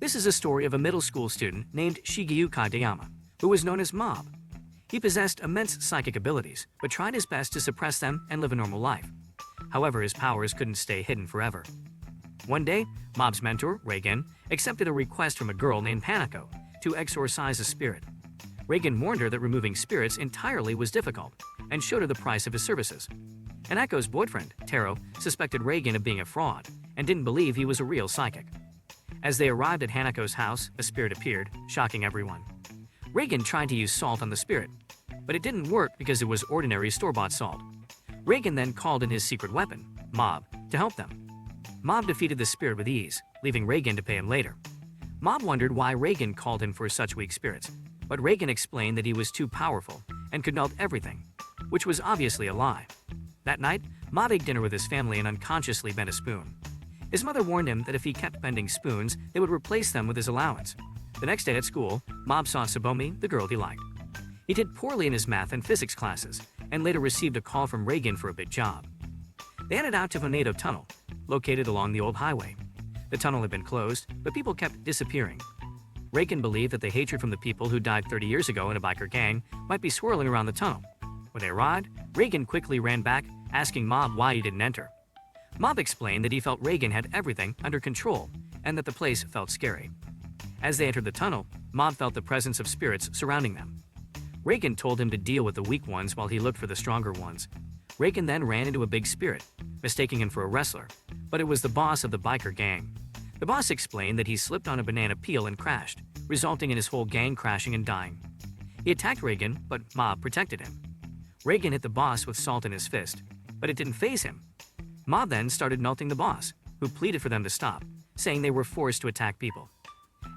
This is a story of a middle school student named Shigeu Kageyama, who was known as Mob. He possessed immense psychic abilities, but tried his best to suppress them and live a normal life. However, his powers couldn't stay hidden forever. One day, Mob's mentor, Reagan, accepted a request from a girl named Hanako to exorcise a spirit. Reagan warned her that removing spirits entirely was difficult, and showed her the price of his services. Hanako's boyfriend, Taro, suspected Reagan of being a fraud, and didn't believe he was a real psychic. As they arrived at Hanako's house, a spirit appeared, shocking everyone. Reagan tried to use salt on the spirit, but it didn't work because it was ordinary store-bought salt. Reagan then called in his secret weapon, Mob, to help them. Mob defeated the spirit with ease, leaving Reagan to pay him later. Mob wondered why Reagan called him for such weak spirits, but Reagan explained that he was too powerful and could melt everything, which was obviously a lie. That night, Mob ate dinner with his family and unconsciously bent a spoon. His mother warned him that if he kept bending spoons, they would replace them with his allowance. The next day at school, Mob saw Sabomi, the girl he liked. He did poorly in his math and physics classes, and later received a call from Reagan for a big job. They headed out to Vonedo Tunnel, located along the old highway. The tunnel had been closed, but people kept disappearing. Reagan believed that the hatred from the people who died 30 years ago in a biker gang might be swirling around the tunnel. When they arrived, Reagan quickly ran back, asking Mob why he didn't enter. Mob explained that he felt Reagan had everything under control, and that the place felt scary. As they entered the tunnel, Mob felt the presence of spirits surrounding them. Reagan told him to deal with the weak ones while he looked for the stronger ones. Reagan then ran into a big spirit, mistaking him for a wrestler, but it was the boss of the biker gang. The boss explained that he slipped on a banana peel and crashed, resulting in his whole gang crashing and dying. He attacked Reagan, but Mob protected him. Reagan hit the boss with salt in his fist, but it didn't faze him. Mob then started melting the boss, who pleaded for them to stop, saying they were forced to attack people.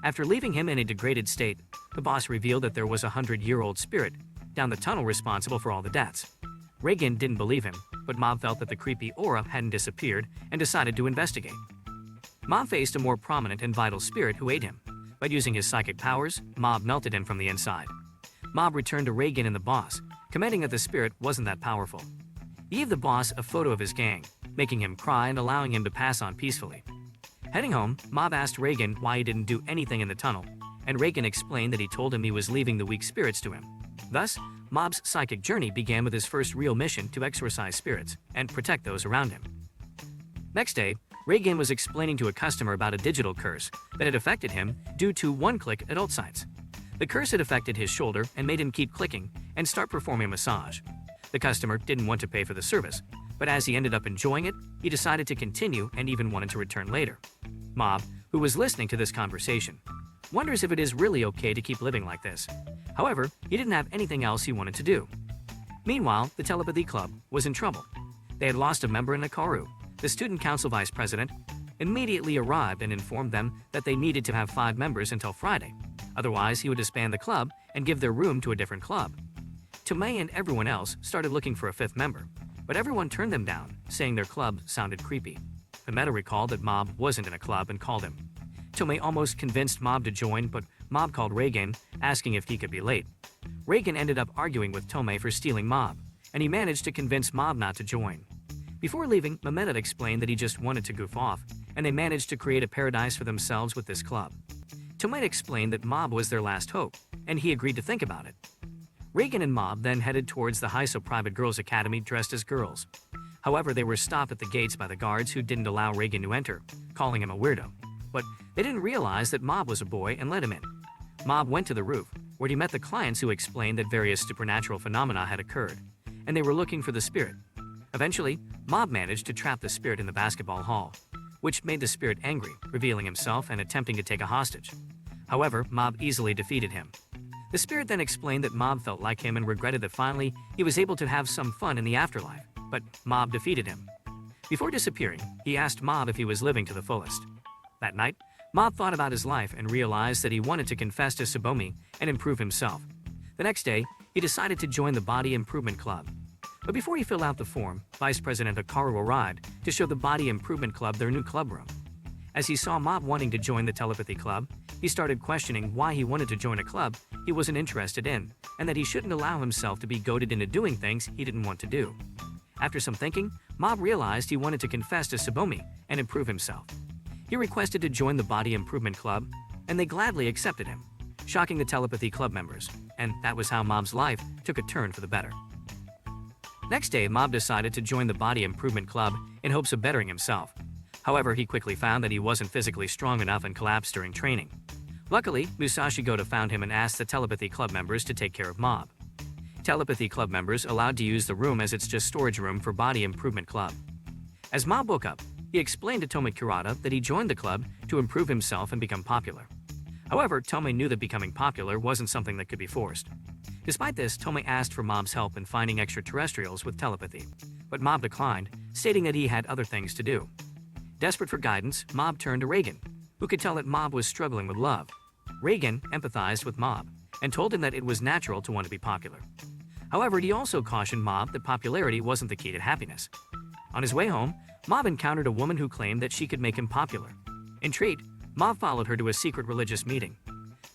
After leaving him in a degraded state, the boss revealed that there was a 100-year-old spirit down the tunnel responsible for all the deaths. Reagan didn't believe him, but Mob felt that the creepy aura hadn't disappeared and decided to investigate. Mob faced a more prominent and vital spirit who ate him. By using his psychic powers, Mob melted him from the inside. Mob returned to Reagan and the boss, commenting that the spirit wasn't that powerful. He gave the boss a photo of his gang, making him cry and allowing him to pass on peacefully. Heading home, Mob asked Reagan why he didn't do anything in the tunnel, and Reagan explained that he told him he was leaving the weak spirits to him. Thus, Mob's psychic journey began with his first real mission to exorcise spirits and protect those around him. Next day, Reagan was explaining to a customer about a digital curse that had affected him due to one-click adult sites. The curse had affected his shoulder and made him keep clicking and start performing a massage. The customer didn't want to pay for the service, but as he ended up enjoying it, he decided to continue and even wanted to return later. Mob, who was listening to this conversation, wonders if it is really okay to keep living like this. However, he didn't have anything else he wanted to do. Meanwhile, the telepathy club was in trouble. They had lost a member in Nakaru. The student council vice president immediately arrived and informed them that they needed to have 5 members until Friday. Otherwise, he would disband the club and give their room to a different club. Tomei and everyone else started looking for a 5th member, but everyone turned them down, saying their club sounded creepy. Himeta recalled that Mob wasn't in a club and called him. Tomei almost convinced Mob to join, but Mob called Reagan, asking if he could be late. Reagan ended up arguing with Tomei for stealing Mob, and he managed to convince Mob not to join. Before leaving, Himeta explained that he just wanted to goof off, and they managed to create a paradise for themselves with this club. Tomei explained that Mob was their last hope, and he agreed to think about it. Reagan and Mob then headed towards the Haiso Private Girls Academy dressed as girls. However, they were stopped at the gates by the guards who didn't allow Reagan to enter, calling him a weirdo. But they didn't realize that Mob was a boy and let him in. Mob went to the roof, where he met the clients who explained that various supernatural phenomena had occurred, and they were looking for the spirit. Eventually, Mob managed to trap the spirit in the basketball hall, which made the spirit angry, revealing himself and attempting to take a hostage. However, Mob easily defeated him. The spirit then explained that Mob felt like him and regretted that finally he was able to have some fun in the afterlife, but Mob defeated him. Before disappearing, he asked Mob if he was living to the fullest. That night, Mob thought about his life and realized that he wanted to confess to Sabomi and improve himself. The next day, he decided to join the Body Improvement Club. But before he filled out the form, Vice President Hikaru arrived to show the Body Improvement Club their new club room. As he saw Mob wanting to join the telepathy club, he started questioning why he wanted to join a club he wasn't interested in, and that he shouldn't allow himself to be goaded into doing things he didn't want to do. After some thinking, Mob realized he wanted to confess to Sabomi and improve himself. He requested to join the Body Improvement Club, and they gladly accepted him, shocking the telepathy club members, and that was how Mob's life took a turn for the better. Next day, Mob decided to join the Body Improvement Club in hopes of bettering himself. However, he quickly found that he wasn't physically strong enough and collapsed during training. Luckily, Musashi Goto found him and asked the telepathy club members to take care of Mob. Telepathy club members allowed to use the room as it's just storage room for Body Improvement Club. As Mob woke up, he explained to Tomei Kurata that he joined the club to improve himself and become popular. However, Tomei knew that becoming popular wasn't something that could be forced. Despite this, Tomei asked for Mob's help in finding extraterrestrials with telepathy, but Mob declined, stating that he had other things to do. Desperate for guidance, Mob turned to Reagan, who could tell that Mob was struggling with love. Reagan empathized with Mob and told him that it was natural to want to be popular. However, he also cautioned Mob that popularity wasn't the key to happiness. On his way home, Mob encountered a woman who claimed that she could make him popular. Intrigued, Mob followed her to a secret religious meeting.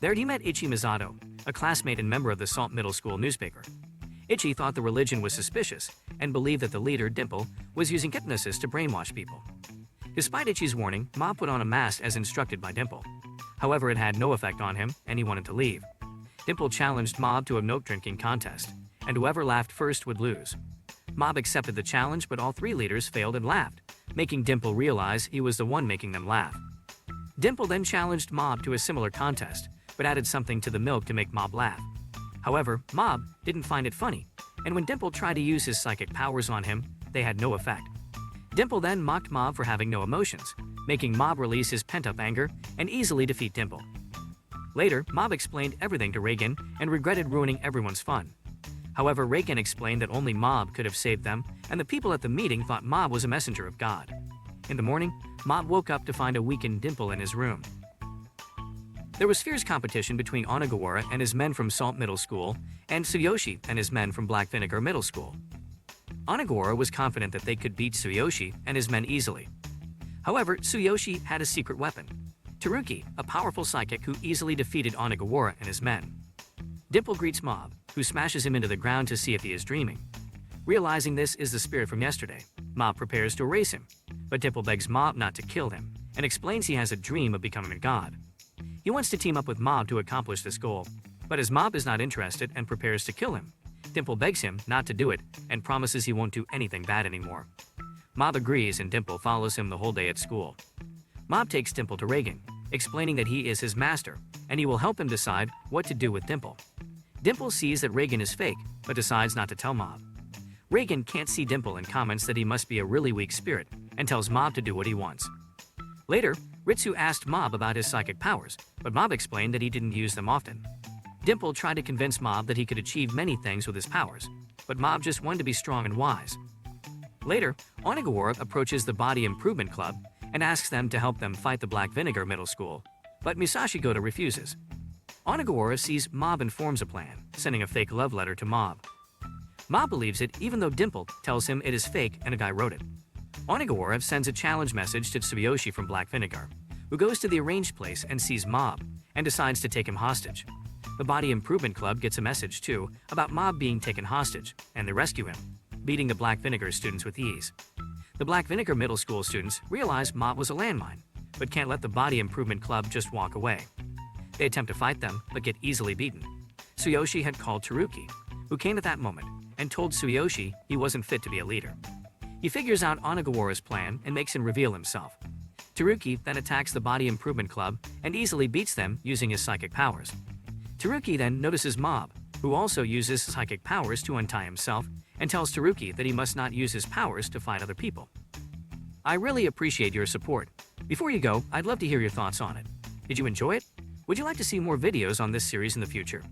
There he met Ichi Misato, a classmate and member of the Salt Middle School newspaper. Ichi thought the religion was suspicious and believed that the leader, Dimple, was using hypnosis to brainwash people. Despite Ichi's warning, Mob put on a mask as instructed by Dimple. However, it had no effect on him, and he wanted to leave. Dimple challenged Mob to a milk-drinking contest, and whoever laughed first would lose. Mob accepted the challenge, but all three leaders failed and laughed, making Dimple realize he was the one making them laugh. Dimple then challenged Mob to a similar contest, but added something to the milk to make Mob laugh. However, Mob didn't find it funny, and when Dimple tried to use his psychic powers on him, they had no effect. Dimple then mocked Mob for having no emotions, making Mob release his pent-up anger and easily defeat Dimple. Later, Mob explained everything to Reagan and regretted ruining everyone's fun. However, Reagan explained that only Mob could have saved them, and the people at the meeting thought Mob was a messenger of God. In the morning, Mob woke up to find a weakened Dimple in his room. There was fierce competition between Onigawara and his men from Salt Middle School and Tsuyoshi and his men from Black Vinegar Middle School. Onigawara was confident that they could beat Tsuyoshi and his men easily. However, Tsuyoshi had a secret weapon, Teruki, a powerful psychic who easily defeated Onigawara and his men. Dimple greets Mob, who smashes him into the ground to see if he is dreaming. Realizing this is the spirit from yesterday, Mob prepares to erase him, but Dimple begs Mob not to kill him and explains he has a dream of becoming a god. He wants to team up with Mob to accomplish this goal, but as Mob is not interested and prepares to kill him, Dimple begs him not to do it and promises he won't do anything bad anymore. Mob agrees and Dimple follows him the whole day at school. Mob takes Dimple to Reagan, explaining that he is his master and he will help him decide what to do with Dimple. Dimple sees that Reagan is fake, but decides not to tell Mob. Reagan can't see Dimple and comments that he must be a really weak spirit and tells Mob to do what he wants. Later, Ritsu asked Mob about his psychic powers, but Mob explained that he didn't use them often. Dimple tried to convince Mob that he could achieve many things with his powers, but Mob just wanted to be strong and wise. Later, Onigawara approaches the Body Improvement Club and asks them to help them fight the Black Vinegar Middle School, but Musashi Goto refuses. Onigawara sees Mob and forms a plan, sending a fake love letter to Mob. Mob believes it even though Dimple tells him it is fake and a guy wrote it. Onigawara sends a challenge message to Tsuyoshi from Black Vinegar, who goes to the arranged place and sees Mob and decides to take him hostage. The Body Improvement Club gets a message too about Mob being taken hostage, and they rescue him, beating the Black Vinegar students with ease. The Black Vinegar Middle School students realize Mob was a landmine, but can't let the Body Improvement Club just walk away. They attempt to fight them, but get easily beaten. Tsuyoshi had called Teruki, who came at that moment, and told Tsuyoshi he wasn't fit to be a leader. He figures out Onigawara's plan and makes him reveal himself. Teruki then attacks the Body Improvement Club and easily beats them using his psychic powers. Teruki then notices Mob, who also uses psychic powers to untie himself, and tells Teruki that he must not use his powers to fight other people. I really appreciate your support. Before you go, I'd love to hear your thoughts on it. Did you enjoy it? Would you like to see more videos on this series in the future?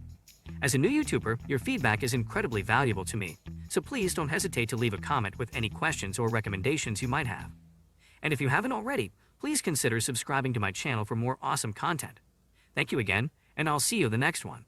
As a new YouTuber, your feedback is incredibly valuable to me, so please don't hesitate to leave a comment with any questions or recommendations you might have. And if you haven't already, please consider subscribing to my channel for more awesome content. Thank you again, and I'll see you in the next one.